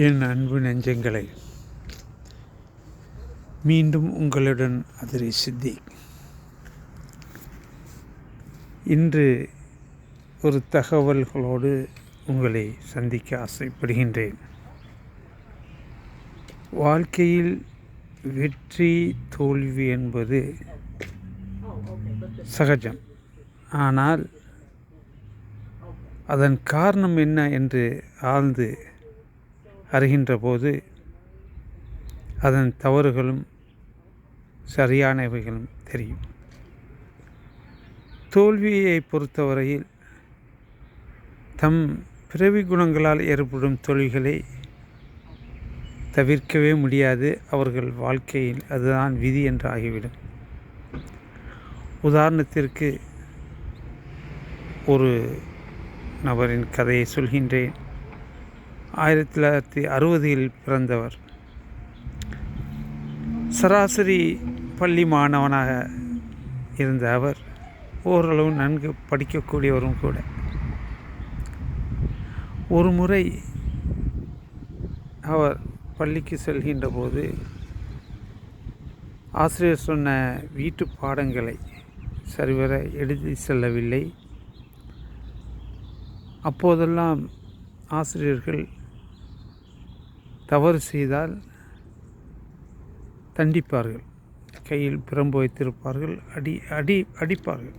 என் அன்பு நெஞ்சங்களை, மீண்டும் உங்களுடன் அதிரை சித்தி. இன்று ஒரு தகவல்களோடு உங்களை சந்திக்க ஆசைப்படுகின்றேன். வாழ்க்கையில் வெற்றி தோல்வி என்பது சகஜம். ஆனால் அதன் காரணம் என்ன என்று ஆழ்ந்து அறிகின்ற போது அதன் தவறுகளும் சரியானவைகளும் தெரியும். தோல்வியை பொறுத்தவரையில் தம் பிறவி குணங்களால் ஏற்படும் தோல்விகளை தவிர்க்கவே முடியாது. அவர்கள் வாழ்க்கையில் அதுதான் விதி என்று ஆகிவிடும். உதாரணத்திற்கு ஒரு நபரின் கதையை சொல்கின்றேன். 1960 பிறந்தவர். சராசரி பள்ளி மாணவனாக இருந்த அவர் ஓரளவு நன்கு படிக்கக்கூடியவரும் கூட. ஒரு முறை அவர் பள்ளிக்கு செல்கின்ற போது ஆசிரியர் சொன்ன வீட்டு பாடங்களை சரிவர எழுதி செல்லவில்லை. அப்போதெல்லாம் ஆசிரியர்கள் தவறு செய்தால் தண்டிப்பார்கள். கையில் பிரம்பு வைத்திருப்பார்கள், அடிப்பார்கள்.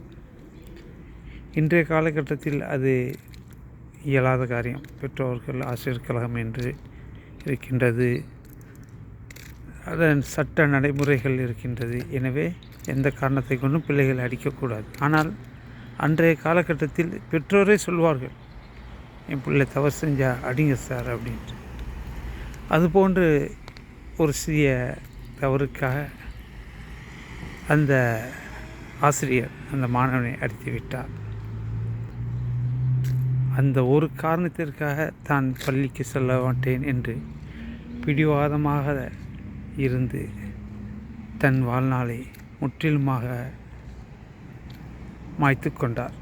இன்றைய காலகட்டத்தில் அது இயலாத காரியம். பெற்றோர்கள் ஆசிரியர் கழகம் என்று இருக்கின்றது, அதன் சட்ட நடைமுறைகள் இருக்கின்றது. எனவே எந்த காரணத்தை கொண்டும் பிள்ளைகளை அடிக்கக்கூடாது. ஆனால் அன்றைய காலகட்டத்தில் பெற்றோரே சொல்வார்கள், என் பிள்ளை தவறு செஞ்சால் அடிங்க சார் அப்படின்ட்டு. அதுபோன்று ஒரு சிறிய தவறுக்காக அந்த ஆசிரியர் அந்த மாணவனை அடித்து விட்டார். அந்த ஒரு காரணத்திற்காக தான் பள்ளிக்கு செல்ல மாட்டேன் என்று பிடிவாதமாக இருந்து தன் வாழ்நாளை முற்றிலுமாக மாய்த்து கொண்டார்.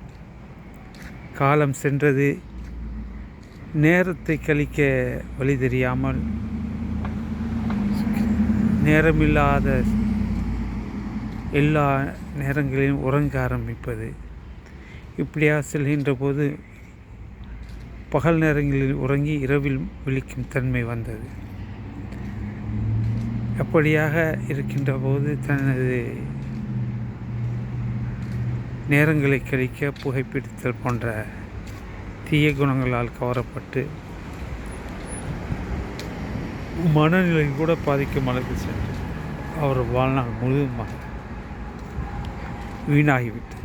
காலம் சென்றது. நேரத்தை கழிக்க வழி தெரியாமல் நேரமில்லாத எல்லா நேரங்களிலும் உறங்க ஆரம்பிப்பது. இப்படியாக செல்கின்ற போது பகல் நேரங்களில் உறங்கி இரவில் விழிக்கும் தன்மை வந்தது. அப்படியாக இருக்கின்ற போது தனது நேரங்களை கழிக்க புகைப்பிடித்தல் போன்ற தீய குணங்களால் கவரப்பட்டு மனநிலை கூட பாதிக்கும் அளவுக்கு சென்று அவர் வாழ்நாள் முழுவதுமாக வீணாகிவிட்டது.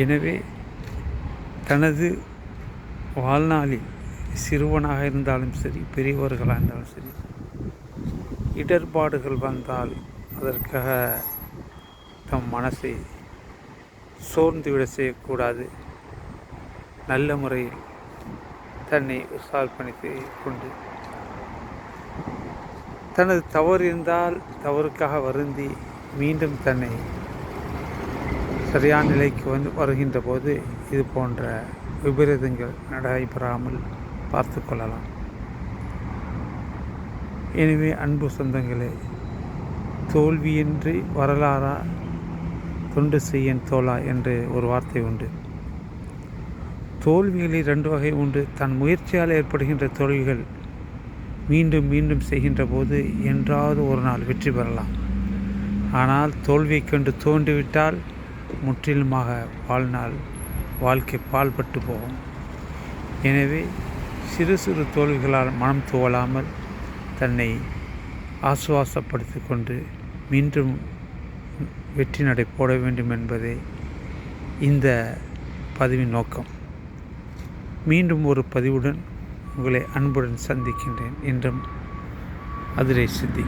எனவே தனது வாழ்நாளில் சிறுவனாக இருந்தாலும் சரி, பெரியவர்களாக இருந்தாலும் சரி, இடர்பாடுகள் வந்தால் அதற்காக தம் மனசை சோர்ந்துவிட செய்யக்கூடாது. நல்ல முறையில் தன்னை உற்சாகப்படுத்தி கொண்டு தனது தவறு இருந்தால் தவறுக்காக வருந்தி மீண்டும் தன்னை சரியான நிலைக்கு வருகின்ற போது இது போன்ற விபரீதங்கள் நடைபெறாமல் பார்த்து கொள்ளலாம். எனவே அன்பு சொந்தங்களே, தோல்வியின்றி வரலாறா தொண்டு செய்யன் தோழா என்று ஒரு வார்த்தை உண்டு. தோல்விகளில் 2 வகை உண்டு. தன் முயற்சியால் ஏற்படுகின்ற தோல்விகள் மீண்டும் மீண்டும் செய்கின்ற போது என்றாவது ஒரு நாள் வெற்றி பெறலாம். ஆனால் தோல்வியை கண்டு தோன்றிவிட்டால் முற்றிலுமாக வாழ்க்கை பால்பட்டு போகும். எனவே சிறு சிறு தோல்விகளால் மனம் துவளாமல் தன்னை ஆசுவாசப்படுத்தி கொண்டு மீண்டும் வெற்றி நடை போட வேண்டும் என்பதே இந்த பதிவின் நோக்கம். மீண்டும் ஒரு பதிவுடன் உங்களை அன்புடன் சந்திக்கின்றேன். என்றும் அதிரை சித்தி.